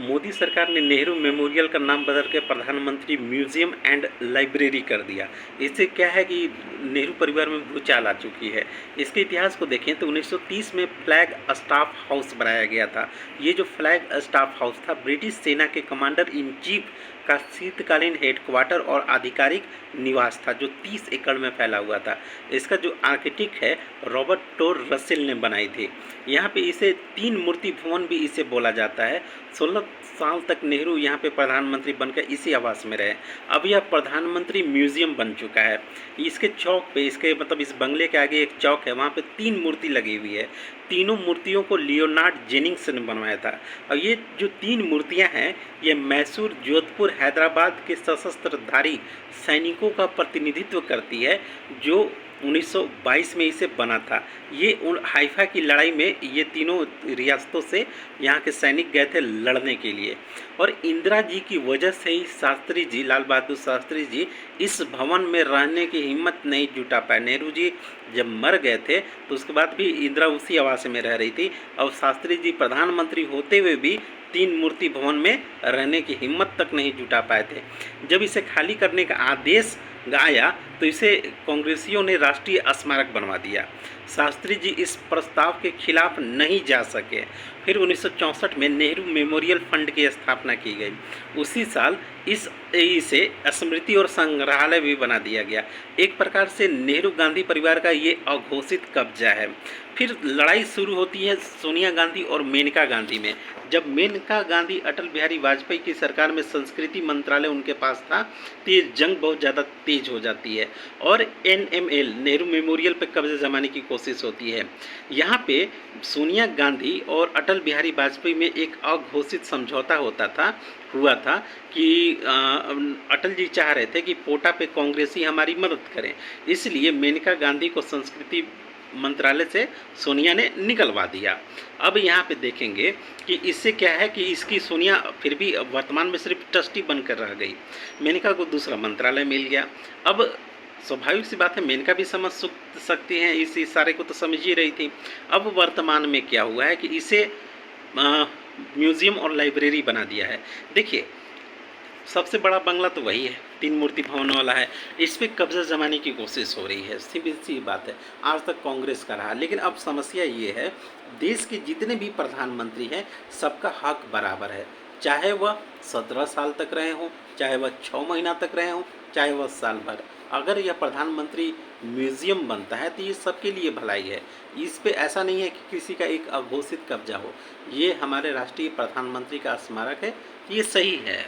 मोदी सरकार ने नेहरू मेमोरियल का नाम बदल के प्रधानमंत्री म्यूजियम एंड लाइब्रेरी कर दिया। इससे क्या है कि नेहरू परिवार में भूचाल आ चुकी है। इसके इतिहास को देखें तो 1930 में फ्लैग स्टाफ हाउस बनाया गया था। ये जो फ्लैग स्टाफ हाउस था ब्रिटिश सेना के कमांडर इन चीफ का शीतकालीन हेडक्वार्टर और आधिकारिक निवास था, जो 30 एकड़ में फैला हुआ था। इसका जो आर्किटेक्ट है रॉबर्ट टोर रसेल ने बनाई थी। यहाँ पे इसे 3 मूर्ति भवन भी इसे बोला जाता है। 16 साल तक नेहरू यहाँ पे प्रधानमंत्री बनकर इसी आवास में रहे। अब यह प्रधानमंत्री म्यूजियम बन चुका है। इसके चौक पे, इसके मतलब इस बंगले के आगे एक चौक है, वहाँ पे 3 मूर्ति लगी हुई है। तीनों मूर्तियों को लियोनार्ड जेनिंग्स ने बनवाया था। और ये जो 3 मूर्तियाँ हैं ये मैसूर, जोधपुर, हैदराबाद के सशस्त्रधारी सैनिकों का प्रतिनिधित्व करती है, जो 1922 में इसे बना था। ये हाइफा की लड़ाई में ये तीनों रियासतों से यहाँ के सैनिक गए थे लड़ने के लिए। और इंदिरा जी की वजह से ही शास्त्री जी, लाल बहादुर शास्त्री जी, इस भवन में रहने की हिम्मत नहीं जुटा पाए। नेहरू जी जब मर गए थे तो उसके बाद भी इंदिरा उसी आवास में रह रही थी, और शास्त्री जी प्रधानमंत्री होते हुए भी 3 मूर्ति भवन में रहने की हिम्मत तक नहीं जुटा पाए थे। जब इसे खाली करने का आदेश आया तो इसे कांग्रेसियों ने राष्ट्रीय स्मारक बनवा दिया। शास्त्री जी इस प्रस्ताव के खिलाफ नहीं जा सके। फिर 1964 में नेहरू मेमोरियल फंड की स्थापना की गई। उसी साल इसे स्मृति और संग्रहालय भी बना दिया गया। एक प्रकार से नेहरू गांधी परिवार का ये अघोषित कब्जा है। फिर लड़ाई शुरू होती है सोनिया गांधी और मेनका गांधी में। जब मेनका गांधी अटल बिहारी वाजपेयी की सरकार में संस्कृति मंत्रालय उनके पास था तो ये जंग बहुत ज़्यादा तेज हो जाती है और NML नेहरू मेमोरियल पर कब्जा जमाने की कोशिश होती है। यहाँ पे सोनिया गांधी और अटल बिहारी वाजपेयी में एक अघोषित समझौता हुआ था कि अटल जी चाह रहे थे कि पोटा पे कांग्रेसी हमारी मदद करें, इसलिए मेनका गांधी को संस्कृति मंत्रालय से सोनिया ने निकलवा दिया। अब यहाँ पे देखेंगे कि इससे क्या है कि इसकी सोनिया फिर भी वर्तमान में सिर्फ ट्रस्टी बनकर रह गई। मेनका को दूसरा मंत्रालय मिल गया। अब स्वाभाविक सी बात है मेनका भी समझ सकती हैं, इस इशारे को तो समझ ही रही थी। अब वर्तमान में क्या हुआ है कि इसे म्यूज़ियम और लाइब्रेरी बना दिया है। देखिए सबसे बड़ा बंगला तो वही है, 3 मूर्ति भवन वाला है। इस पर कब्जा जमाने की कोशिश हो रही है, सीधी सी बात है। आज तक कांग्रेस का रहा, लेकिन अब समस्या ये है देश के जितने भी प्रधानमंत्री हैं सबका हक बराबर है, चाहे वह 17 साल तक रहे हों, चाहे वह 6 महीना तक रहे हों, चाहे वह साल भर। अगर यह प्रधानमंत्री म्यूज़ियम बनता है तो ये सबके लिए भलाई है। इस पे ऐसा नहीं है कि किसी का एक अघोषित कब्जा हो। ये हमारे राष्ट्रीय प्रधानमंत्री का स्मारक है, ये सही है।